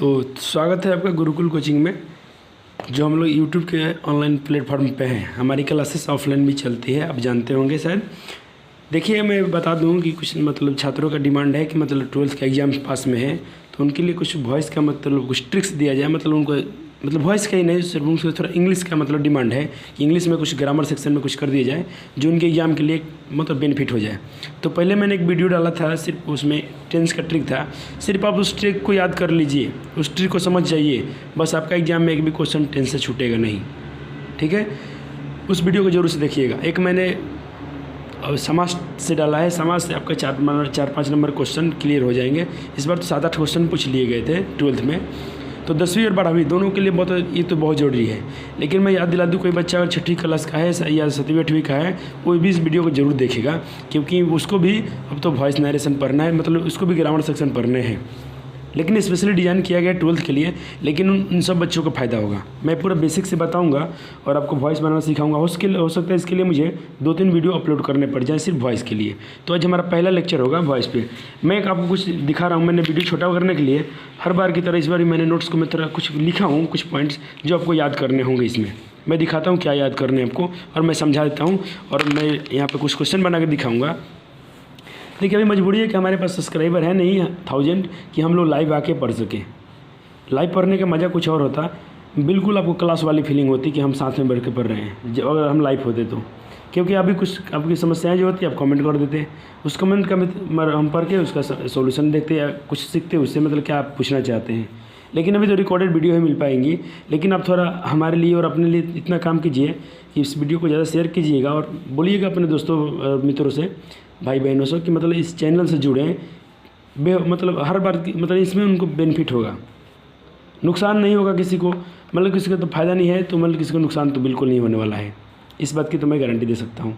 तो स्वागत है आपका गुरुकुल कोचिंग में, जो हम लोग यूट्यूब के ऑनलाइन प्लेटफॉर्म पे हैं। हमारी क्लासेस ऑफलाइन भी चलती है, आप जानते होंगे शायद। देखिए, मैं बता दूं कि कुछ छात्रों का डिमांड है कि 12th का एग्ज़ाम पास में है, तो उनके लिए कुछ वॉइस का कुछ ट्रिक्स दिया जाए। उनको वॉइस का ही नहीं, सिर्फ उनको थोड़ा इंग्लिश का डिमांड है कि इंग्लिश में कुछ ग्रामर सेक्शन में कुछ कर दिया जाए जो उनके एग्ज़ाम के लिए बेनिफिट हो जाए। तो पहले मैंने एक वीडियो डाला था, सिर्फ उसमें टेंस का ट्रिक था। सिर्फ आप उस ट्रिक को याद कर लीजिए, उस ट्रिक को समझ जाइए, बस आपका एग्ज़ाम में एक भी क्वेश्चन टेंस से छूटेगा नहीं। ठीक है, उस वीडियो को जरूर से देखिएगा। एक मैंने समाज से डाला है, समाज से आपका 4-5 नंबर क्वेश्चन क्लियर हो जाएंगे। इस बार तो 7-8 क्वेश्चन पूछ लिए गए थे 12th में, तो 10वीं और 12वीं दोनों के लिए ये तो बहुत ज़रूरी है। लेकिन मैं याद दिला दूँ, कोई बच्चा अगर 6ठी क्लास का है या 7वीं 8वीं का है, कोई भी इस वीडियो को जरूर देखेगा, क्योंकि उसको भी अब तो वॉइस नरेशन पढ़ना है, उसको भी ग्रामर सेक्शन पढ़ने हैं। लेकिन स्पेशली डिज़ाइन किया गया 12th के लिए, लेकिन उन सब बच्चों को फ़ायदा होगा। मैं पूरा बेसिक से बताऊंगा और आपको वॉइस बनाना सिखाऊंगा। हो सकता है इसके लिए मुझे 2-3 वीडियो अपलोड करने पड़ जाए सिर्फ वॉइस के लिए। तो आज हमारा पहला लेक्चर होगा वॉइस पे। मैं आपको कुछ दिखा रहा हूँ, मैंने वीडियो छोटा करने के लिए हर बार की तरह इस बार मैंने नोट्स को मैं थोड़ा कुछ लिखा हूँ, कुछ पॉइंट्स जो आपको याद करने होंगे। इसमें मैं दिखाता हूँ क्या याद करने आपको, और मैं समझा देता हूँ, और मैं यहाँ पर कुछ क्वेश्चन बना कर दिखाऊँगा। देखिए, अभी मजबूरी है कि हमारे पास सब्सक्राइबर है नहीं 1000 कि हम लोग लाइव आके पढ़ सकें। लाइव पढ़ने का मज़ा कुछ और होता, बिल्कुल आपको क्लास वाली फीलिंग होती कि हम साथ में बैठ के पढ़ रहे हैं, जब अगर हम लाइव होते तो। क्योंकि अभी कुछ आपकी समस्याएं जो होती है आप कमेंट कर देते, उस कमेंट का हम पढ़ के उसका सॉल्यूशन देखते या कुछ सीखते, उससे क्या आप पूछना चाहते हैं। लेकिन अभी तो रिकॉर्डेड वीडियो ही मिल पाएंगी। लेकिन आप थोड़ा हमारे लिए और अपने लिए इतना काम कीजिए कि इस वीडियो को ज़्यादा शेयर कीजिएगा और बोलिएगा अपने दोस्तों मित्रों से, भाई बहनों से, कि इस चैनल से जुड़ें। हर बार इसमें उनको बेनिफिट होगा, नुकसान नहीं होगा किसी को। किसी का तो फ़ायदा नहीं है, तो किसी को नुकसान तो बिल्कुल नहीं होने वाला है। इस बात की तो मैं गारंटी दे सकता हूँ।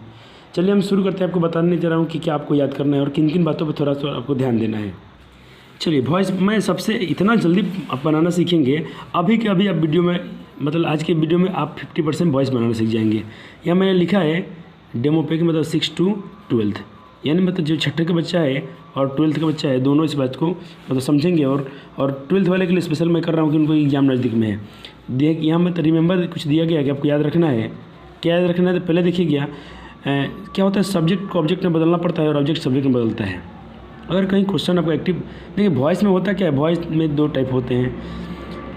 चलिए हम शुरू करते हैं। आपको बताने जा रहा हूँ कि क्या आपको याद करना है और किन किन बातों पर थोड़ा सा आपको ध्यान देना है। चलिए, वॉइस मैं सबसे इतना जल्दी आप बनाना सीखेंगे अभी के अभी। आप वीडियो में आज के वीडियो में आप 50% वॉइस बनाना सीख जाएंगे। यहाँ मैंने लिखा है डेमो पे कि 6 to 12th, यानी जो 6ठे का बच्चा है और 12th का बच्चा है, दोनों इस बात को समझेंगे। और 12th वाले के लिए स्पेशल मैं कर रहा हूँ कि उनको एग्जाम नज़दीक में है। देख, यहाँ रिमेंबर कुछ दिया गया कि आपको याद रखना है। क्या याद रखना है? तो पहले देखिए क्या होता है, सब्जेक्ट को ऑब्जेक्ट में बदलना पड़ता है और ऑब्जेक्ट सब्जेक्ट में बदलता है। अगर कहीं क्वेश्चन आपको एक्टिव, देखिए वॉइस में होता क्या है, वॉइस में 2 टाइप होते हैं।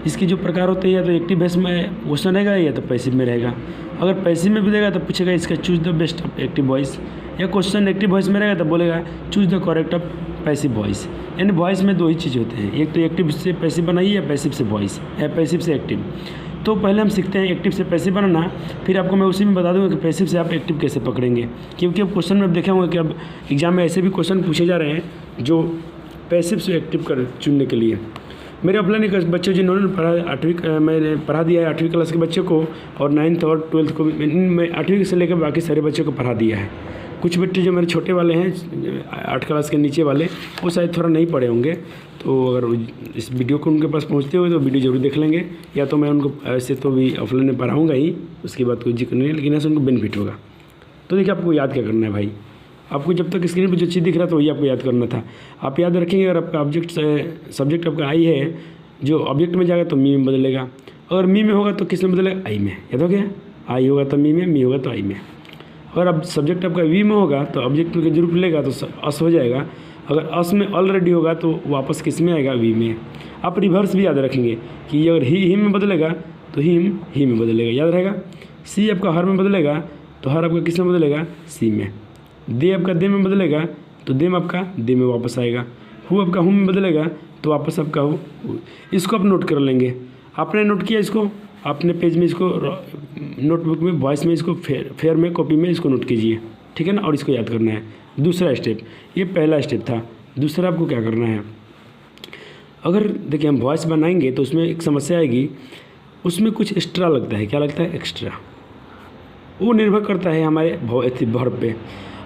इसके जो प्रकार होते हैं, या तो एक्टिव वॉइस में क्वेश्चन रहेगा या तो पैसिव में रहेगा। अगर पैसिव में भी देगा तो पूछेगा इसका choose the best of active voice, या क्वेश्चन एक्टिव वॉइस में रहेगा तो बोलेगा choose the correct of passive voice. यानी वॉइस में 2 ही चीज़ होते हैं, एक तो एक्टिव से पैसिव बनाइए या पैसिव से वॉइस, या पैसिव से एक्टिव। तो पहले हम सीखते हैं एक्टिव से पैसिव बनाना, फिर आपको मैं उसी में बता दूंगा कि पैसिव से आप एक्टिव कैसे पकड़ेंगे। क्योंकि अब क्वेश्चन में आप देखे होंगे कि अब एग्जाम में ऐसे भी क्वेश्चन पूछे जा रहे हैं जो पैसिव से एक्टिव कर चुनने के लिए। मेरे ऑफलाइन के बच्चे जिन्होंने मैंने पढ़ा दिया है 8वीं क्लास के बच्चों को, और 9th और 12th को मैं 8वीं से लेकर बाकी सारे बच्चों को पढ़ा दिया है। कुछ बच्चे जो मेरे छोटे वाले हैं 8 क्लास के नीचे वाले, वो शायद थोड़ा नहीं पढ़े होंगे, तो अगर इस वीडियो को उनके पास पहुंचते हुए तो वीडियो जरूर देख लेंगे। या तो मैं उनको ऐसे तो भी ऑफलाइन में पढ़ाऊँगा ही, उसकी बात कोई जिक्र नहीं है, लेकिन ऐसे उनको बेनिफिट होगा। तो देखिए, आपको याद क्या करना है भाई। आपको जब तक स्क्रीन पर जो चीज़ दिख रहा था वही आपको याद करना था। आप याद रखेंगे, अगर आपका सब्जेक्ट आपका आई है, जो ऑब्जेक्ट में जाएगा तो मी में बदलेगा, अगर मी में होगा तो किस में बदलेगा, आई में। याद हो गया, आई होगा तो मी होगा तो आई में। अगर अब सब्जेक्ट आपका वी में होगा तो ऑब्जेक्ट के जरूर लेगा तो अस हो जाएगा। अगर अस में ऑलरेडी होगा तो वापस किस में आएगा, वी में। आप रिवर्स भी याद रखेंगे कि अगर ही में बदलेगा तो हिम ही में बदलेगा, याद रहेगा। सी आपका हर में बदलेगा तो हर आपका किस में बदलेगा, सी में। दे आपका दे में बदलेगा तो देम आपका दे में वापस आएगा। हु आपका हुम में बदलेगा तो वापस आपका हो। इसको आप नोट कर लेंगे। आपने नोट किया इसको, अपने पेज में इसको नोटबुक में वॉइस में इसको फेयर में कॉपी में इसको नोट कीजिए, ठीक है ना। और इसको याद करना है। दूसरा स्टेप, ये पहला स्टेप था। दूसरा आपको क्या करना है, अगर देखिए हम वॉइस बनाएंगे तो उसमें एक समस्या आएगी, उसमें कुछ एक्स्ट्रा लगता है। क्या लगता है? एक्स्ट्रा। वो निर्भर करता है हमारे वर्ब पे।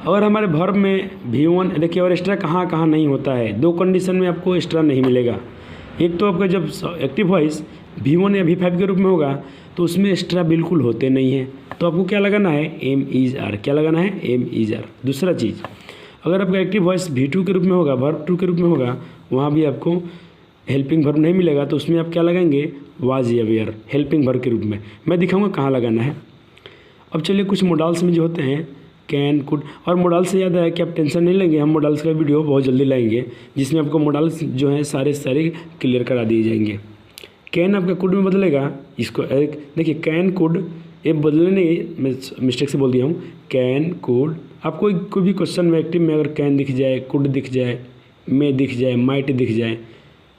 अगर हमारे वर्ब में V1 देखिए, और एक्स्ट्रा कहाँ कहाँ नहीं होता है, 2 कंडीशन में आपको एक्स्ट्रा नहीं मिलेगा। एक तो आपका जब एक्टिव वॉइस V1 या V5 के रूप में होगा तो उसमें एक्स्ट्रा बिल्कुल होते नहीं हैं, तो आपको क्या लगाना है, एम इज आर। क्या लगाना है? Am is are. दूसरा चीज़, अगर आपका एक्टिव वॉइस V2 के रूप में होगा, वर्ब 2 के रूप में होगा, वहाँ भी आपको हेल्पिंग वर्ब नहीं मिलेगा तो उसमें आप क्या लगाएंगे, वाज या वेयर, हेल्पिंग वर्ब के रूप में। मैं दिखाऊंगा कहाँ लगाना है। अब चलिए कुछ मोडाल्स में जो होते हैं कैन, कुड, और मोडाल्स से याद आया कि आप टेंशन नहीं लेंगे, हम मोडाल्स का वीडियो बहुत जल्दी लाएंगे जिसमें आपको मोडाल्स जो हैं सारे क्लियर करा दिए जाएंगे। कैन आपका कुड में बदलेगा, इसको एक देखिए कैन कुड, ये बदलने नहीं, मैं मिस्टेक से बोल दिया हूँ, कैन कुड। आपको कोई भी क्वेश्चन में एक्टिव में अगर कैन दिख जाए, कुड दिख जाए, मे दिख जाए, माइट दिख जाए,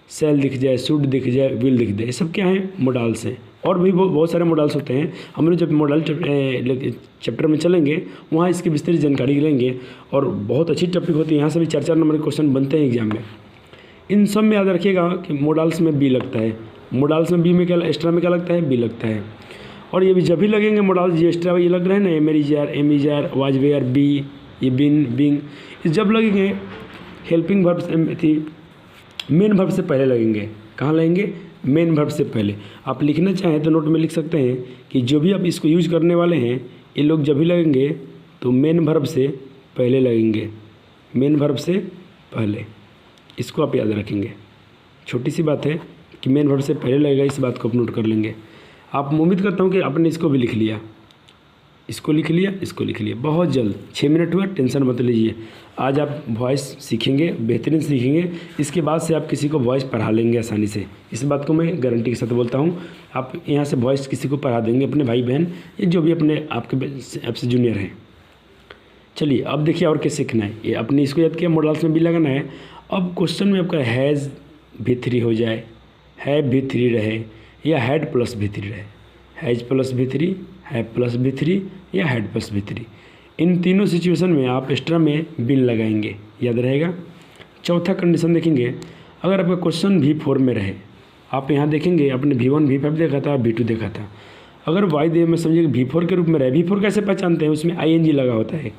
सेल दिख जाए, शुड दिख जाए, विल दिख जाए, ये सब क्या है, मोडाल्स हैं। और भी बहुत सारे मॉडल्स होते हैं। हम लोग जब मॉडल चैप्टर में चलेंगे वहाँ इसकी विस्तृत जानकारी लेंगे और बहुत अच्छी टॉपिक होती है। यहाँ से भी 4-4 नंबर के क्वेश्चन बनते हैं एग्जाम में। इन सब में याद रखिएगा कि मॉडल्स में बी लगता है, मॉडल्स में बी में क्या, एक्स्ट्रा में क्या लगता है, बी लगता है। और ये भी जब भी लगेंगे मॉडल्स, ये एक्स्ट्रा ये लग रहे हैं ना, एम-इज-आर, वाज, वेयर, बी, ये बिन, बिंग, जब लगेंगे हेल्पिंग वर्ब्स थी, मेन वर्ब से पहले लगेंगे। कहाँ लगेंगे, मेन वर्ब से पहले। आप लिखना चाहें तो नोट में लिख सकते हैं कि जो भी आप इसको यूज करने वाले हैं ये लोग जब भी लगेंगे तो मेन वर्ब से पहले लगेंगे, मेन वर्ब से पहले। इसको आप याद रखेंगे, छोटी सी बात है कि मेन वर्ब से पहले लगेगा, इस बात को आप नोट कर लेंगे। आप उम्मीद करता हूँ कि आपने इसको भी लिख लिया, इसको लिख लिया, इसको लिख लिया। बहुत जल्द 6 मिनट हुआ, टेंशन मत लीजिए। आज आप वॉइस सीखेंगे, बेहतरीन सीखेंगे, इसके बाद से आप किसी को वॉइस पढ़ा लेंगे आसानी से। इस बात को मैं गारंटी के साथ बोलता हूँ। आप यहाँ से वॉइस किसी को पढ़ा देंगे, अपने भाई बहन या जो भी अपने आपसे जूनियर हैं। चलिए अब देखिए और कैसे सीखना है। ये अपने इसको याद किया, मॉडल्स में भी लगाना है। अब क्वेश्चन में आपका हैज़ भी3 हो जाए, हैव भी3 रहे या हैड प्लस भी3 रहे, हैज़ प्लस भी3, हैव प्लस भी3 या हैड प्लस भी3, इन तीनों सिचुएशन में आप एक्स्ट्रा में बिन लगाएंगे, याद रहेगा। चौथा कंडीशन देखेंगे, अगर आपका क्वेश्चन V4 में रहे, आप यहाँ देखेंगे अपने V1 V5 देखा था, V2 देखा था, अगर वाई दे में समझिए V4 के रूप में रहे। V4 कैसे पहचानते हैं, उसमें ING लगा होता है,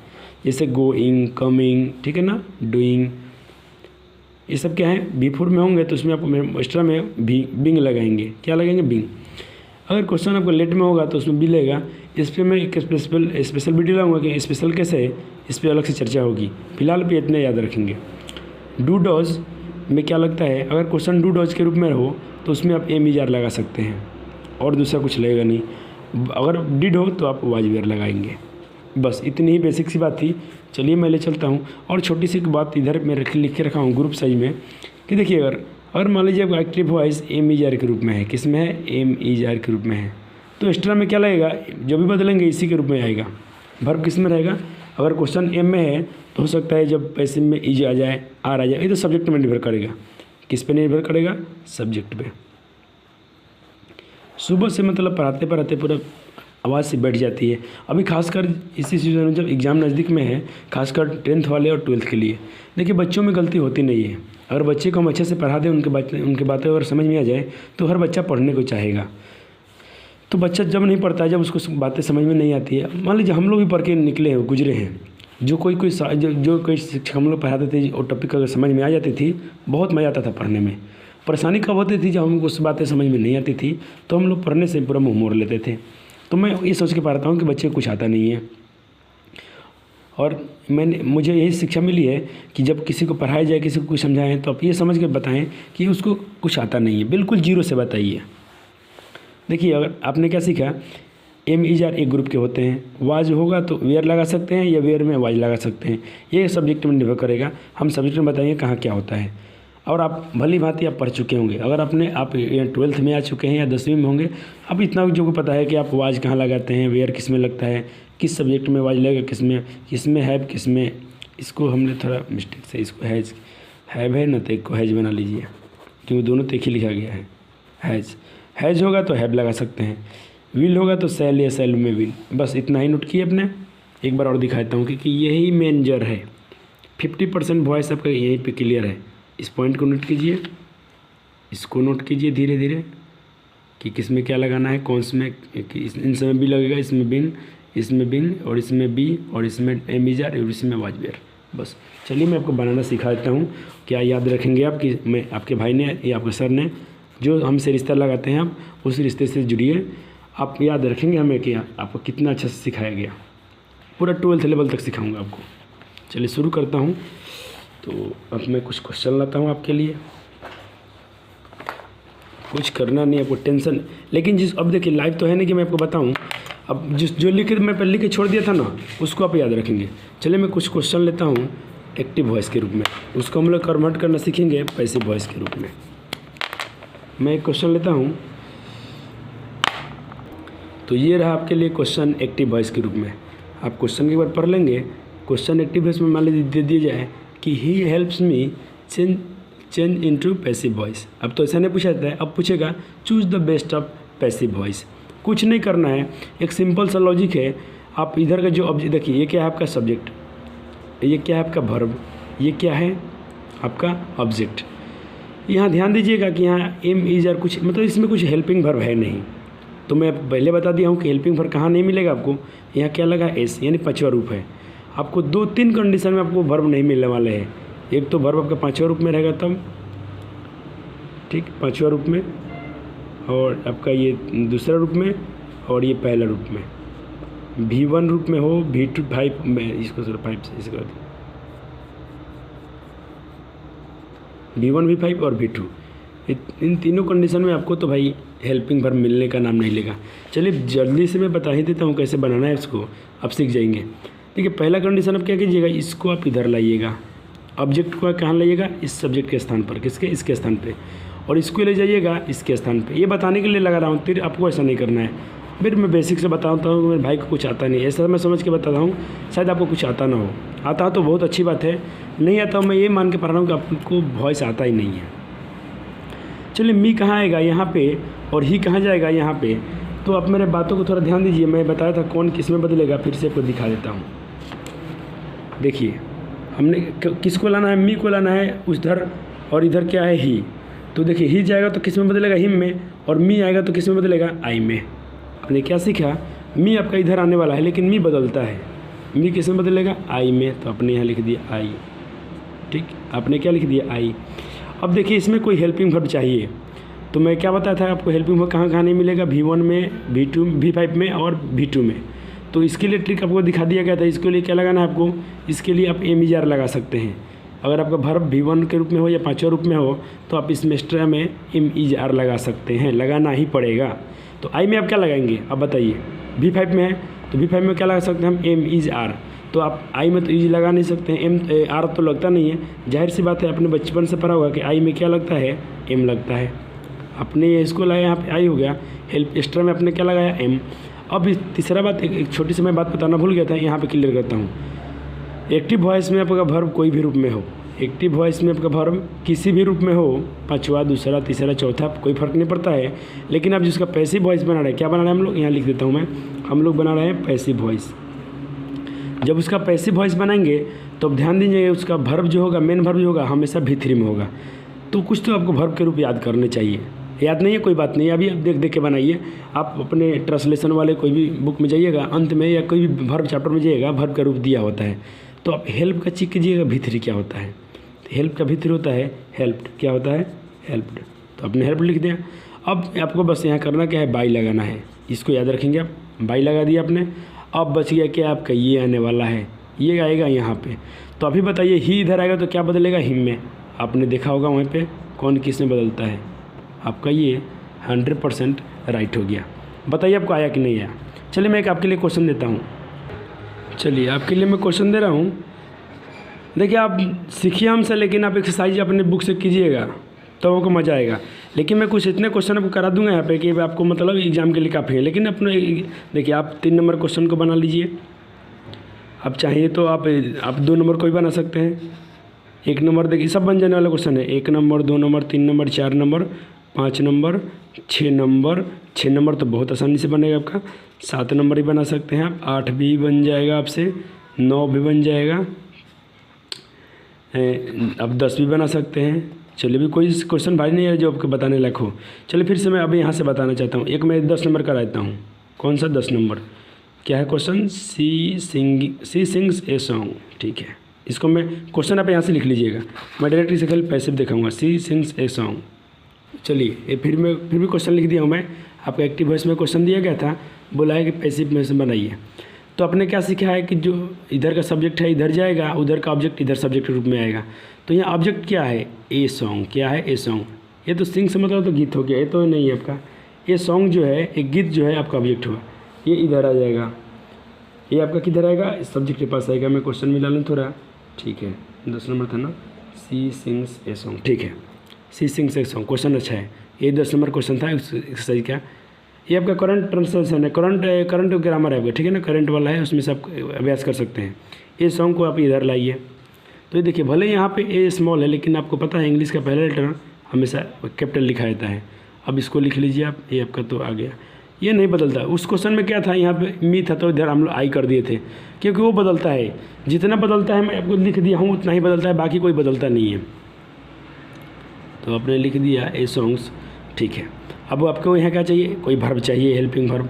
जैसे गोइंग, कमिंग, ठीक है ना, डूइंग, ये सब क्या है V4 में होंगे तो उसमें आप एक्स्ट्रा में बिंग लगाएंगे। क्या लगाएंगे, बिंग। अगर क्वेश्चन आपको लेट में होगा तो उसमें बी लगेगा। इस पर मैं एक स्पेशल वीडियो लाऊंगा कि स्पेशल कैसे है, इस पर अलग से चर्चा होगी। फिलहाल पे इतने याद रखेंगे। डू डॉज में क्या लगता है, अगर क्वेश्चन डू डॉज के रूप में हो तो उसमें आप एम-इज-आर लगा सकते हैं और दूसरा कुछ लगेगा नहीं। अगर डिड हो तो आप वाज वेयर लगाएंगे। बस इतनी ही बेसिक सी बात थी। चलिए मैं ले चलता हूँ। और छोटी सी बात इधर मैं लिख के रखा हूँ ग्रुप साइज में कि देखिए, अगर मान लीजिए आपका एक्टिव वॉइस एम-इज-आर के रूप में है, किस में है, एम-इज-आर के रूप में है, तो एक्स्ट्रा में क्या लगेगा, जो भी बदलेंगे इसी के रूप में आएगा। वर्ब किस में रहेगा, अगर क्वेश्चन एम में है तो हो सकता है जब पैसिव में इज आ जाए, आर आ जाए, ये तो सब्जेक्ट में निर्भर करेगा। किस पे निर्भर करेगा, सब्जेक्ट पे। सुबह से मतलब पढ़ाते पढ़ाते पूरा आवाज़ से बैठ जाती है। अभी खासकर इसी सीजन में जब एग्ज़ाम नज़दीक में है, खासकर 10th वाले और 12th के लिए, देखिए बच्चों में गलती होती नहीं है। अगर बच्चे को हम अच्छे से पढ़ा दें, उनके बातें अगर समझ में आ जाए तो हर बच्चा पढ़ने को चाहेगा। तो बच्चा जब नहीं पढ़ता है, जब उसको बातें समझ में नहीं आती है, मान लीजिए हम लोग भी पढ़ के निकले हैं, गुजरे हैं, जो कोई शिक्षक हम लोग पढ़ाते थे और टॉपिक अगर समझ में आ जाती थी, बहुत मज़ा आता था पढ़ने में। परेशानी कब होती थी, जब हमको उस बातें समझ में नहीं आती थी तो हम लोग पढ़ने से पूरा मुँह मोड़ लेते थे। तो मैं ये सोच के पढ़ाता हूँ कि बच्चे को कुछ आता नहीं है। और मुझे यही शिक्षा मिली है कि जब किसी को पढ़ाया जाए, किसी को कुछ समझाएं, तो आप ये समझ के बताएं कि उसको कुछ आता नहीं है, बिल्कुल जीरो से बताइए। देखिए अगर आपने क्या सीखा, एम-इज-आर एक ग्रुप के होते हैं, वाज होगा तो वेयर लगा सकते हैं या वेयर में वाज लगा सकते हैं, ये सब्जेक्ट में निर्भर करेगा। हम सब्जेक्ट में बताएंगे कहाँ क्या होता है। और आप भली भांति आप पढ़ चुके होंगे, अगर आप 12th में आ चुके हैं या 10वीं में होंगे, अब इतना जो पता है कि आप वाज कहाँ लगाते हैं, वेयर किस में लगता है, किस सब्जेक्ट में वाज लगेगा, किस में हैव, किस में। इसको हमने थोड़ा मिस्टेक से इसको हैव है ना, तो एक को हैज बना लीजिए, क्योंकि दोनों तो एक ही लिखा गया है। हैज होगा तो हैव लगा सकते हैं, विल होगा तो सेल या सेल में विल। बस इतना ही नोट किए अपने। एक बार और दिखाता हूँ कि यही मेन जर है। 50% वॉइस आपका यहीं पे क्लियर है। इस पॉइंट को नोट कीजिए, इसको नोट कीजिए धीरे धीरे कि किस में क्या लगाना है, कौन से में, इन समय बी लगेगा, इसमें बिन, इसमें बिन, और इसमें बी, और इसमें एम-इज-आर, और इसमें वाज वेयर। बस चलिए मैं आपको बनाना सिखा देता हूँ। क्या याद रखेंगे आप कि मैं आपके भाई ने या आपके सर ने जो हमसे रिश्ता लगाते हैं, आप उस रिश्ते से जुड़िए। आप याद रखेंगे हमें कि आपको कितना अच्छा से सिखाया गया। पूरा 12th लेवल तक सिखाऊंगा आपको। चलिए शुरू करता हूँ। तो अब मैं कुछ क्वेश्चन लाता हूँ आपके लिए। कुछ करना नहीं, आपको टेंशन। लेकिन अब देखिए लाइव तो है नहीं कि मैं आपको बताऊं। अब जो लिख के मैं पहले लिख के छोड़ दिया था ना, उसको आप याद रखेंगे। चलिए मैं कुछ क्वेश्चन लेता हूँ एक्टिव वॉइस के रूप में, उसको हम लोग कन्वर्ट करना सीखेंगे पैसिव वॉइस के रूप में। मैं एक क्वेश्चन लेता हूँ, तो ये रहा आपके लिए क्वेश्चन एक्टिव वॉइस के रूप में। आप क्वेश्चन एक बार पढ़ लेंगे। क्वेश्चन एक्टिव वॉइस में मान लीजिए दे दिया जाए कि he helps me change into passive voice. अब तो ऐसा नहीं पूछा जाता है, अब पूछेगा choose the best of passive voice. कुछ नहीं करना है, एक सिंपल सा लॉजिक है। आप इधर का जो ऑब्जेक्ट देखिए, ये क्या है आपका सब्जेक्ट, ये क्या है आपका वर्ब, ये क्या है आपका ऑब्जेक्ट। यहाँ ध्यान दीजिएगा कि यहाँ एम इज और कुछ मतलब इसमें कुछ हेल्पिंग वर्ब है नहीं। तो मैं पहले बता दिया हूँ कि हेल्पिंग वर्ब कहाँ नहीं मिलेगा आपको। यहाँ क्या लगा एस, यानी पांचवा रूप है। आपको 2-3 कंडीशन में आपको वर्ब नहीं मिलने वाले हैं। एक तो वर्ब आपका पांचवा रूप में रहेगा तब, ठीक, पांचवा रूप में, और आपका ये दूसरा रूप में, और ये पहला रूप में। V1 रूप में हो, V2 5 में, इसको सर 5 से इसको V1 V5 और V2, इन तीनों कंडीशन में आपको तो भाई हेल्पिंग वर्ब मिलने का नाम नहीं लेगा। चलिए जल्दी से मैं बता ही देता हूँ कैसे बनाना है इसको, आप सीख जाएंगे। देखिए पहला कंडीशन आप क्या कीजिएगा, इसको आप इधर लाइएगा, ऑब्जेक्ट को कहाँ लाइएगा, इस सब्जेक्ट के स्थान पर, किसके, इसके स्थान पे, और इसको ले जाइएगा इसके स्थान पे। ये बताने के लिए लगा रहा हूँ, फिर आपको ऐसा नहीं करना है। फिर मैं बेसिक से बताता हूँ, मेरे भाई को कुछ आता नहीं, ऐसा मैं समझ के बताता हूँ, शायद आपको कुछ आता ना हो। आता हो तो बहुत अच्छी बात है, नहीं आता मैं ये मान के पढ़ रहा हूँ कि आपको वॉइस आता ही नहीं है। चलिए मी कहाँ आएगा यहाँ पे, और ही कहाँ जाएगा यहाँ पे। तो आप मेरे बातों को थोड़ा ध्यान दीजिए, मैं बताया था कौन किस में बदलेगा, फिर से आपको दिखा देता हूँ। देखिए हमने किसको लाना है, मी को लाना है उधर, और इधर क्या है ही। तो देखिए ही जाएगा तो किस में बदलेगा, हिम में, और मी आएगा तो किस में बदलेगा, आई में। आपने क्या सीखा, मी आपका इधर आने वाला है लेकिन मी बदलता है, मी किस में बदलेगा, आई में। तो आपने यहाँ लिख दिया आई, ठीक, आपने क्या लिख दिया, आई। अब देखिए इसमें कोई हेल्पिंग वर्ब चाहिए, तो मैं क्या बताया था आपको, हेल्पिंग वर्ब कहाँ कहाँ नहीं मिलेगा, V1 में, V2, V5 में और V2 में। तो इसके लिए ट्रिक आपको दिखा दिया गया था। इसके लिए क्या लगाना है आपको, इसके लिए आप एम इज आर लगा सकते हैं। अगर आपका वर्ब V1 के रूप में हो या पांचवा रूप में हो तो आप इस एक्स्ट्रा में एम इज आर लगा सकते हैं, लगाना ही पड़ेगा। तो आई में आप क्या लगाएंगे, अब बताइए। V5 में है तो V5 में क्या लगा सकते हैं हम, एम इज आर। तो आप आई में तो इज लगा नहीं सकते हैं, एम आर तो लगता नहीं है। जाहिर सी बात है, आपने बचपन से पढ़ा होगा कि आई में क्या लगता है, एम लगता है। आपने इसको लगाया, यहाँ पे आई हो गया, हेल्प एक्स्ट्रा में आपने क्या लगाया, एम। अब तीसरा बात, एक छोटी सी मैं बात बताना भूल गया था, यहाँ पे क्लियर करता हूँ। एक्टिव वॉइस में आपका वर्ब कोई भी रूप में हो, एक्टिव वॉइस में आपका वर्ब किसी भी रूप में हो, पांचवा, दूसरा, तीसरा, चौथा, कोई फर्क नहीं पड़ता है। लेकिन अब जिसका पैसिव वॉइस बना रहे हैं, क्या बना रहे हैं हम लोग, यहाँ लिख देता हूँ मैं, हम लोग बना रहे हैं पैसिव वॉइस। जब उसका पैसिव वॉइस बनाएंगे तो अब ध्यान दीजिए, उसका वर्ब जो होगा, मेन वर्ब जो होगा, हमेशा V3 में होगा। तो कुछ तो आपको वर्ब के रूप याद करने चाहिए। याद नहीं है कोई बात नहीं, अभी आप देख देख के बनाइए। आप अपने ट्रांसलेशन वाले कोई भी बुक में जाइएगा, अंत में या कोई भी वर्ब चैप्टर में जाइएगा, वर्ब का रूप दिया होता है। तो आप हेल्प का चेक कीजिएगा, V3 क्या होता है। तो हेल्प का V3 होता है हेल्प्ड, क्या होता है, हेल्प्ड। तो आपने हेल्प लिख दिया। अब आपको बस यहाँ करना क्या है, बाई लगाना है, इसको याद रखेंगे आप, बाई लगा दिया आपने। अब बच गया कि आपका ये आने वाला है, ये आएगा यहाँ पे। तो अभी बताइए ही इधर आएगा तो क्या बदलेगा, हिम में। आपने देखा होगा वहाँ पे कौन किस में बदलता है, आपका ये 100% राइट हो गया। बताइए आपको आया कि नहीं आया। चलिए मैं एक आपके लिए क्वेश्चन देता हूँ। चलिए आपके लिए मैं क्वेश्चन दे रहा हूँ, देखिए आप सीखिए हमसे, लेकिन आप एक्सरसाइज अपने बुक से कीजिएगा तो आपको मज़ा आएगा। लेकिन मैं कुछ इतने क्वेश्चन आपको करा दूंगा यहाँ पे कि आपको मतलब एग्जाम के लिए काफ़ी है। लेकिन अपने देखिए आप 3 नंबर क्वेश्चन को बना लीजिए, आप चाहिए तो आप 2 नंबर को भी बना सकते हैं। 1 नंबर देखिए सब बन जाने वाला क्वेश्चन है, 1 number, 2 number, 3 number, 4 number, 5 number, 6 number. 6 number तो बहुत आसानी से बनेगा आपका। 7 नंबर ही बना सकते हैं आप, 8 भी बन जाएगा आपसे, 9 भी बन जाएगा, अब 10 भी बना सकते हैं। चलिए भी कोई क्वेश्चन भारी नहीं है जो आपको बताने लायक हो। चलिए फिर से मैं अभी यहाँ से बताना चाहता हूँ। एक मैं 10 नंबर का रहता हूँ, कौन सा 10 नंबर, क्या है question, she sings a song, ठीक है। इसको मैं क्वेश्चन आप यहाँ से लिख लीजिएगा, मैं डायरेक्ट इसे खाली पैसिव दिखाऊंगा, सी सिंग्स ए सॉन्ग। चलिए ये फिर भी क्वेश्चन लिख दिया हूँ मैं। आपका एक्टिव वॉइस में क्वेश्चन दिया गया था, बोला है कि पैसिव में से बनाइए। तो आपने क्या सीखा है कि जो इधर का सब्जेक्ट है इधर जाएगा, उधर का ऑब्जेक्ट इधर सब्जेक्ट के रूप में आएगा। तो यहाँ ऑब्जेक्ट क्या है, ए सॉन्ग, क्या है, ए सॉन्ग। ये तो सिंग से मतलब तो गीत हो गया, ये तो नहीं है आपका। ये सॉन्ग जो है, एक गीत जो है आपका ऑब्जेक्ट हुआ, ये इधर आ जाएगा। ये आपका किधर आएगा, सब्जेक्ट के पास आएगा। मैं क्वेश्चन मिला लूँ थोड़ा, ठीक है। 10 नंबर था ना, सी सिंग्स ए सॉन्ग, ठीक है। सी सिंग्स ए सॉन्ग, क्वेश्चन अच्छा है। ये 10 नंबर क्वेश्चन था एक्सरसाइज का। ये आपका करंट ट्रांसलेशन है, करंट ग्रामर है आपका, ठीक है ना, करंट वाला है, उसमें से आप अभ्यास कर सकते हैं। ये सॉन्ग को आप इधर लाइए। तो ये देखिए, भले यहाँ पे ए स्मॉल है, लेकिन आपको पता है इंग्लिश का पहला लेटर हमेशा कैपिटल लिखा जाता है। अब इसको लिख लीजिए आप, ये आपका तो आ गया। ये नहीं बदलता। उस क्वेश्चन में क्या था, यहाँ पे मी था तो इधर हम लोग आई कर दिए थे, क्योंकि वो बदलता है। जितना बदलता है मैं आपको लिख दिया हूँ, उतना ही बदलता है, बाकी कोई बदलता नहीं है। तो आपने लिख दिया ए सॉन्ग्स, ठीक है। अब आपको यहाँ क्या चाहिए, कोई वर्ब चाहिए, हेल्पिंग वर्ब।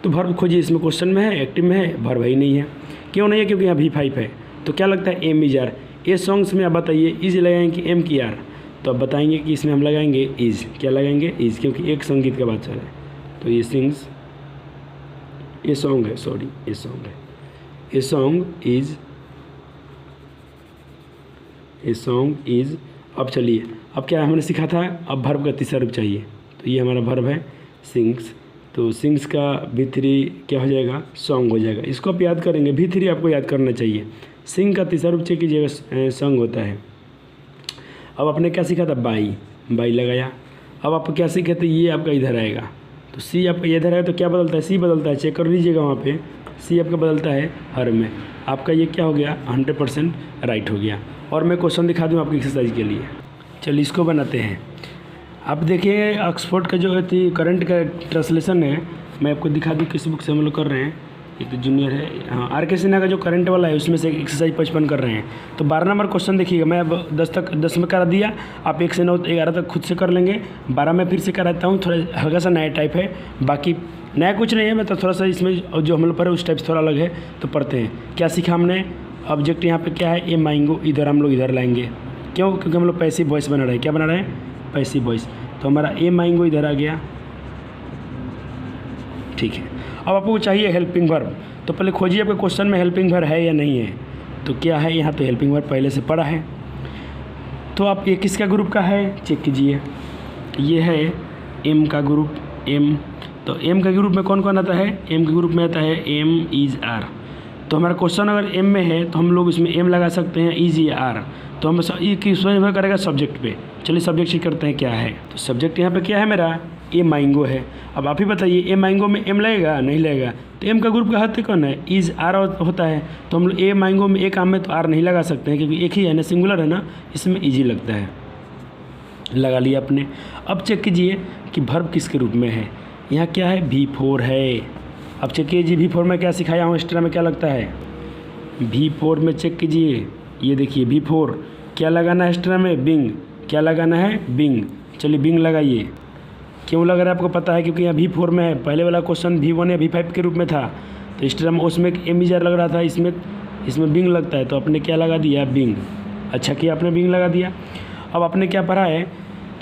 तो वर्ब खोजिए, इसमें क्वेश्चन में है, एक्टिव में है, वर्ब ही नहीं है। क्यों नहीं है, क्योंकि यहाँ V5 है। तो क्या लगता है, am is are. A songs में आप बताइए इज लगाएंगे कि एम की आर, तो आप बताएंगे कि इसमें हम लगाएंगे इज। क्या लगाएंगे, इज, क्योंकि एक संगीत का बात चल रहा है। तो ये सिंग्स, ये सॉन्ग है, सॉरी ये सॉन्ग है, ये सॉन्ग इज, ये सॉन्ग इज। अब चलिए, अब क्या हमने सीखा था, अब वर्ब का तीसरा रूप चाहिए। तो ये हमारा वर्ब है सिंग्स। तो सिंग्स का V3 क्या हो जाएगा, सॉन्ग हो जाएगा। इसको आप याद करेंगे, V3 आपको याद करना चाहिए। सिंग का तीसरा रूप चेक कीजिएगा, सॉन्ग होता है। अब आपने क्या सीखा था, बाई, बाई लगाया। अब आप क्या सीखे थे, ये आपका इधर आएगा। तो सी आपका इधर है, तो क्या बदलता है, सी बदलता है, चेक कर लीजिएगा वहाँ पे। सी आपका बदलता है हर में। आपका ये क्या हो गया, 100% राइट हो गया। और मैं क्वेश्चन दिखा दूँ आपकी एक्सरसाइज के लिए। चलिए इसको बनाते हैं। आप देखिए, ऑक्सफोर्ड का जो है करंट का ट्रांसलेशन है, मैं आपको दिखा दूँ किस बुक से हम लोग कर रहे हैं। एक तो जूनियर है, हाँ, R.K. सिन्हा का जो करंट वाला है, उसमें से एक्सरसाइज 55 कर रहे हैं। तो 12 नंबर क्वेश्चन देखिएगा। मैं अब 10 में करा दिया, आप 1 से 9 11 तक खुद से कर लेंगे। 12 में फिर से कराता हूँ, थोड़ा हल्का सा नया टाइप है, बाकी नया कुछ नहीं है। मैं तो थोड़ा सा इसमें जो हम लोग पढ़े उस टाइप से थोड़ा अलग है, तो पढ़ते हैं। क्या सीखा हमने, ऑब्जेक्ट यहाँ पे क्या है, ए मैंगो, इधर हम लोग इधर लाएंगे। क्यों, क्योंकि हम लोग पैसिव वॉइस बना रहे हैं। क्या बना रहे हैं, पैसिव वॉइस। तो हमारा ए मैंगो इधर आ गया, ठीक है। अब आपको चाहिए हेल्पिंग वर्ब, तो पहले खोजिए आपके क्वेश्चन में हेल्पिंग वर्ब है या नहीं है। तो क्या है, यहाँ तो हेल्पिंग वर्ब पहले से पड़ा है। तो आप ये किसका ग्रुप का है, चेक कीजिए। ये है एम का ग्रुप, एम। तो एम का ग्रुप में कौन कौन आता है, एम के ग्रुप में आता है एम इज आर। तो हमारा क्वेश्चन अगर एम में है तो हम लोग इसमें एम लगा सकते हैं, इज या आर। तो हम किस निर्भर करेगा, सब्जेक्ट पे। चलिए सब्जेक्ट चेक करते हैं क्या है। तो सब्जेक्ट यहाँ पे क्या है मेरा, ए मैंगो है। अब आप ही बताइए, ए मैंगो में एम लगेगा, नहीं लगेगा। तो एम का ग्रुप का हद कौन है, इज आर होता है। तो हम लोग ए मैंगो में एक आम में तो आर नहीं लगा सकते हैं, क्योंकि एक ही है ना, सिंगुलर है ना, इसमें इजी लगता है। लगा लिया आपने। अब चेक कीजिए कि वर्ब किसके रूप में है। यहाँ क्या है, V4 है। अब चेक कीजिए V4 में क्या सिखाया हूँ, एक्स्ट्रा में क्या लगता है। V4 में चेक कीजिए, ये देखिए V4 क्या लगाना है एक्स्ट्रा में, बिंग। क्या लगाना है, बिंग। चलिए बिंग लगाइए। क्यों लग रहा है आपको पता है, क्योंकि यहाँ V4 में है। पहले वाला क्वेश्चन V1 या V5 के रूप में था, तो एक्स्ट्रा में उसमें एम इज आर लग रहा था, इसमें बिंग लगता है। तो आपने क्या लगा दिया, बिंग। अच्छा किया आपने बिंग लगा दिया। अब आपने क्या पढ़ा है,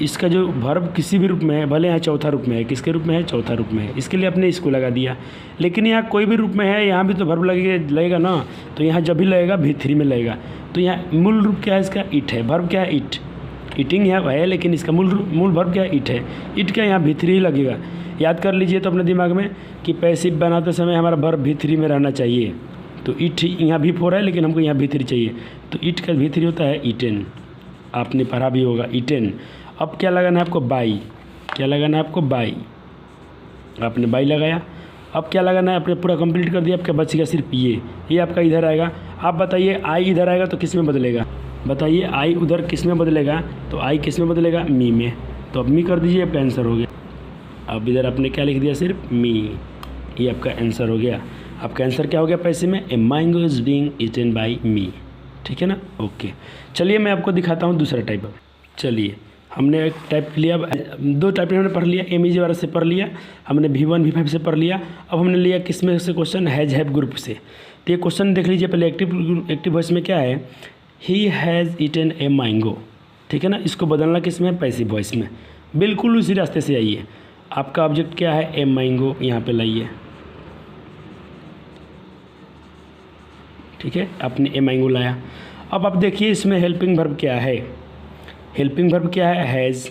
इसका जो वर्ब किसी भी रूप में है, भले यहाँ चौथा रूप में है, किसके रूप में है, चौथा रूप में है, इसके लिए आपने इसको लगा दिया। लेकिन यहाँ कोई भी रूप में है, यहाँ भी तो वर्ब लगेगा ना। तो यहाँ जब भी लगेगा V3 में लगेगा। तो यहाँ मूल रूप क्या है इसका, इट है। वर्ब क्या है, इट। ईटिंग यहाँ है, लेकिन इसका मूल वर्ब क्या है, इट है। इट क्या यहाँ V3 ही लगेगा। याद कर लीजिए तो अपने दिमाग में कि पैसिव बनाते समय हमारा वर्ब V3 में रहना चाहिए। तो इट यहाँ V4 है, लेकिन हमको यहाँ V3 चाहिए। तो इट का V3 होता है ईटेन। आपने पढ़ा भी होगा, ईटेन। अब क्या लगाना है आपको, बाई। क्या लगाना है आपको, बाई। आपने बाई लगाया। अब क्या लगाना है, आपने पूरा कंप्लीट कर दिया। आपका बचेगा सिर्फ ये आपका इधर आएगा। आप बताइए, आई इधर आएगा तो किस में बदलेगा, बताइए। आई उधर किस में बदलेगा, तो आई किस में बदलेगा, मी में। तो अब मी कर दीजिए, आपका आंसर हो गया। अब इधर आपने क्या लिख दिया, सिर्फ मी। ये आपका आंसर हो गया। आपका आंसर क्या हो गया पैसे में, a mango is being eaten by me. ठीक है ना, ओके। चलिए मैं आपको दिखाता हूँ दूसरा टाइप। चलिए हमने एक टाइप लिया, दो टाइप हमने पढ़ लिया। एम इज वाला से पढ़ लिया हमने, V1 V5 से पढ़ लिया। अब हमने लिया किस में से क्वेश्चन, हैज हैव ग्रुप से। तो ये क्वेश्चन देख लीजिए पहले। एक्टिव वॉइस में क्या है, he has eaten a mango. ठीक है ना, इसको बदलना किस में, पैसिव वॉइस में। बिल्कुल उसी रास्ते से आइए। आपका ऑब्जेक्ट क्या है, ए मैंगो, यहाँ पे लाइए। ठीक है, आपने ए मैंगो लाया। अब आप देखिए इसमें हेल्पिंग वर्ब क्या है। हेल्पिंग वर्ब क्या है, हैज़।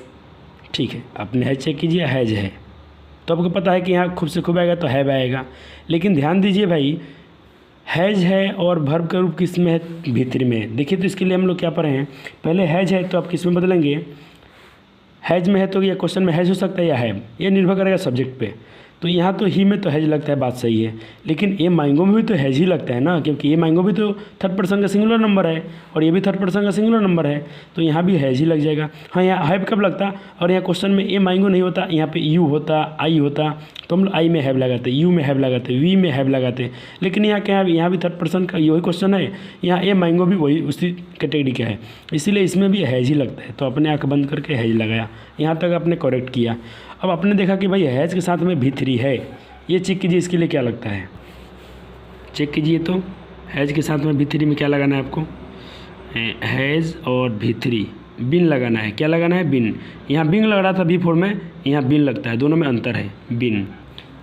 ठीक है, आपने हैज चेक कीजिए, हैज है तो आपको पता है कि यहाँ खूब से खूब आएगा तो हैव आएगा। लेकिन ध्यान दीजिए भाई, हैज है और वर्ब का रूप किस में है? भीतरी में है। देखिए तो इसके लिए हम लोग क्या पढ़े हैं, पहले हैज है तो आप किस में बदलेंगे? हैज में है तो ये क्वेश्चन में हैज हो सकता है या हैव, ये निर्भर करेगा सब्जेक्ट पे। तो यहाँ तो ही में तो हैज लगता है, बात सही है, लेकिन ए मैंगो में भी तो हैज ही लगता है ना, क्योंकि ये मैंगो भी तो थर्ड पर्सन का सिंगुलर नंबर है और ये भी थर्ड पर्सन का सिंगुलर नंबर है, तो यहाँ भी हैज ही लग जाएगा। हाँ, यहाँ हैव कब लगता? और यहाँ क्वेश्चन में ए मैंगो नहीं होता, यहाँ पे यू होता, आई होता, तो हम लोग आई में हैव लगाते, यू में हैव लगाते, वी में हैव लगाते। लेकिन यहाँ क्या है, यहाँ भी थर्ड पर्सन का वही क्वेश्चन है, यहाँ ए मैंगो भी वही उसी कैटेगरी का है, इसीलिए इसमें भी हैज ही लगता है। तो अपने आँख बंद करके हैज लगाया, यहाँ तक आपने करेक्ट किया। अब आपने देखा कि भाई हैज के साथ में भी3 है, ये चेक कीजिए इसके लिए क्या लगता है, चेक कीजिए। तो हैज के साथ में भी3 में क्या लगाना है आपको? हैज़ और भी3 बिन लगाना है। क्या लगाना है? बिन। यहाँ बिन लग रहा था भी4 में, यहाँ बिन लगता है, दोनों में अंतर है, बिन।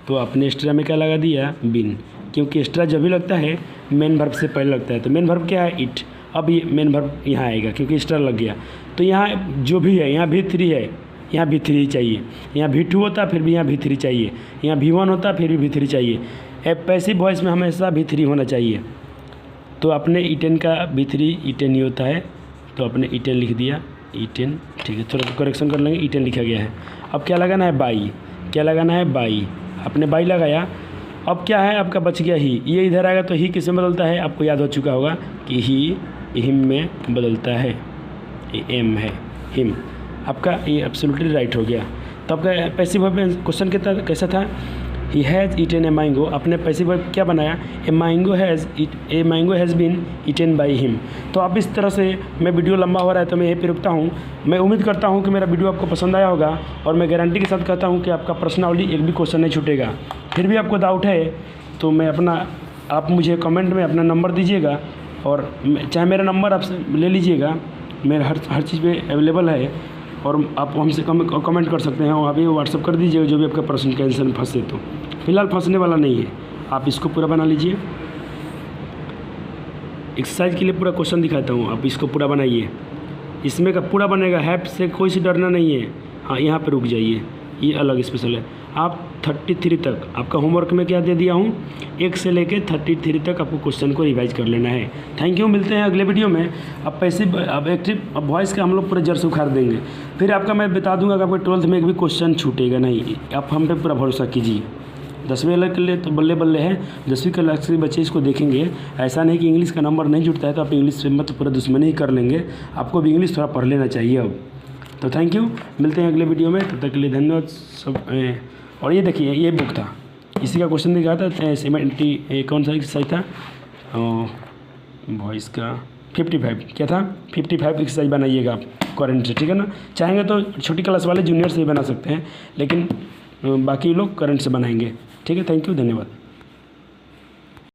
तो आपने एक्स्ट्रा में क्या लगा दिया? बिन, क्योंकि एक्स्ट्रा जब भी लगता है मेन वर्ब से पहले लगता है। तो मेन वर्ब क्या है? इट। अब ये मेन वर्ब यहाँ आएगा क्योंकि एक्स्ट्रा लग गया। तो यहाँ जो भी है, यहाँ भी3 है, यहाँ भी3 चाहिए, यहाँ भी2 होता फिर भी यहाँ भी3 चाहिए, यहाँ भी1 होता फिर भी भी3 चाहिए। पैसिव वॉइस में हमेशा भी3 होना चाहिए। तो आपने E10 का भी3 E10 ही होता है, तो आपने E10 लिख दिया, E10, ठीक है। थोड़ा करेक्शन कर लेंगे, E10 लिखा गया है। अब क्या लगाना है? बाई। क्या लगाना है? बाई। आपने बाई लगाया। अब क्या है आपका? बच गया ही। ये इधर आएगा तो ही किस में बदलता है? आपको याद हो चुका होगा कि ही हिम में बदलता है, एम है हिम। आपका ये एब्सोल्युटली राइट हो गया। तो आपका पैसिव वर्ब क्वेश्चन कैसा था? He has eaten a mango. अपने पैसिव वर्ब क्या बनाया? A mango has been eaten by him. तो आप इस तरह से, मैं वीडियो लंबा हो रहा है तो मैं यहीं पे रुकता हूँ। मैं उम्मीद करता हूँ कि मेरा वीडियो आपको पसंद आया होगा और मैं गारंटी के साथ कहता हूँ कि आपका प्रश्नावली एक भी क्वेश्चन नहीं छूटेगा। फिर भी आपको डाउट है तो आप मुझे कमेंट में अपना नंबर दीजिएगा, और चाहे मेरा नंबर आप ले लीजिएगा, मेरा हर चीज़ पे अवेलेबल है, और आप हमसे कमेंट कर सकते हैं, और अभी व्हाट्सअप कर दीजिएगा जो भी आपका प्रश्न के आंसर में फंसे। तो फिलहाल फंसने वाला नहीं है, आप इसको पूरा बना लीजिए। एक्सरसाइज के लिए पूरा क्वेश्चन दिखाता हूँ, आप इसको पूरा बनाइए। इसमें का पूरा बनेगा, हैव से कोई से डरना नहीं है। हाँ, यहाँ पे रुक जाइए, ये अलग स्पेशल है। आप 33 तक, आपका होमवर्क में क्या दे दिया हूँ, 1 से लेके 33 तक आपको क्वेश्चन को रिवाइज कर लेना है। थैंक यू, मिलते हैं अगले वीडियो में। अब एक्टिव वॉइस का हम लोग पूरे जड़ से उखाड़ देंगे। फिर आपका मैं बता दूंगा कि आपको 12th में एक भी क्वेश्चन छूटेगा नहीं। आप हम पे पूरा भरोसा कीजिए। 10वीं अलग के लिए तो बल्ले बल्ले है, 10वीं क्लास के बच्चे इसको देखेंगे। ऐसा नहीं कि इंग्लिश का नंबर नहीं जुटता है तो आप इंग्लिश से मत पूरा दुश्मनी ही कर लेंगे। आपको भी इंग्लिश थोड़ा पढ़ लेना चाहिए अब। तो थैंक यू, मिलते हैं अगले वीडियो में, तब तक के लिए धन्यवाद सब। और ये देखिए, ये बुक था, इसी का क्वेश्चन दिखा था 70, कौन सा एक्सरसाइज था वॉइस का? 55। क्या था? 55 एक्सरसाइज बनाइएगा आप करंट से, ठीक है ना। चाहेंगे तो छोटी क्लास वाले जूनियर से भी बना सकते हैं, लेकिन बाकी लोग करंट से बनाएंगे, ठीक है। थैंक यू, धन्यवाद।